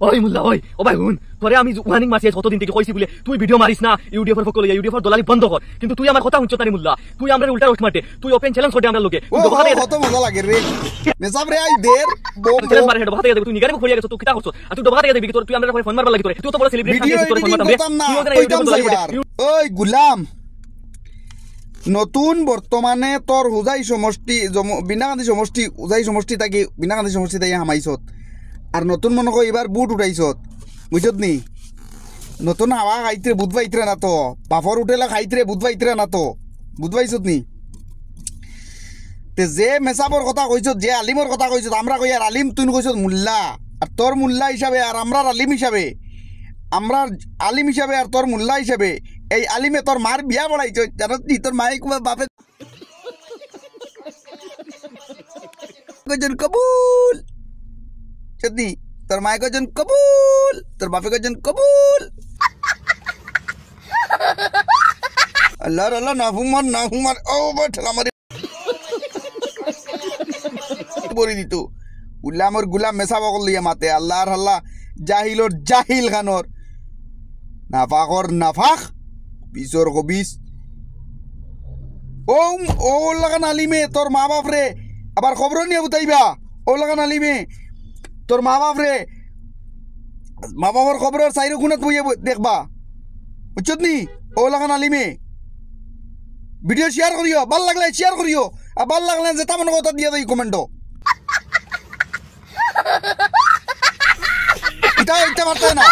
ওই মুল্লা ওই ও ভাই হুন তোরে আমি ওয়ার্নিং মারছি কতদিন থেকে কইছি বলে তুই ভিডিও মারিস না ইউটিউবের ফকল ইউটিউবের দলালি বন্ধ কর কিন্তু তুই আমার কথা শুনছ তানি মুল্লা তুই আমরা উল্টা রোস্ট মারতে তুই ওপেন চ্যালেঞ্জ করতে আমরা লোকে কত মজা লাগে রে মেসাব রে আই দের চ্যালেঞ্জ মারে হেড কথা তুই নিগারে খড়িয়া গেছ তুই কিটা করছ আর তুই ডবা থেকে দেখবি তুই আমরা ফোন মারবার লাগি তুই তো বড় সেলিব্রিটি থাকিস তোর ফোন মারতাম ওই গুলাম নতুন বর্তমানে তোর হুজাই সমষ্টি বিনাকান্দি সমষ্টি হুজাই সমষ্টি থাকি বিনাকান্দি সমষ্টি থাকি হামাইছত আর নতুন মনে করি এবার বুট উঠাইছত বুঝত নি নতুন হাওয়া খাইতে বুধ পাইতরে না তো বাফর উঠেলা খাইতে বুধ পাইতরে না তো বুধ পাইছত নি তে যে মেসাবর কথা কইছত যে আলিমর কথা কইছত আমরা কই আর আলিম তুই কইছত মুল্লা আর তোর মুল্লা হিসাবে আর আমরা আলিম হিসাবে আমরা আলিম হিসাবে আর তোর মুল্লা হিসাবে এই আলিমে তোর মার বিয়া বড়াইছ জানো নি তোর মায়ে বাপে কজন কবুল চতনি তোর মায়ে কজন কবুল তোর বাপে কজন কবুল আল্লাহ আল্লাহ না হুমার ও ঠেলা মারি বলি দিত গুলামর গুলাম মেসা বকল দিয়ে মাতে আল্লাহর আল্লাহ জাহিলর জাহিল খানর নাফাকর নাফাক বিশর কবিস ও লাগান আলিমে তোর মা বাপ রে আবার খবর নিয়ে বুতাইবা ও লাগান আলিমে তোর মা বাপ রে মা বাবার খবরের চাইরে গুণাত বইয়ে দেখবা বুঝছত নি ও লাগান আলিমে ভিডিও শেয়ার করিও ভাল লাগলে শেয়ার করিও আর ভাল লাগলে যে তেমন কথা দিয়ে দেই কমেন্টও এটা মারতে না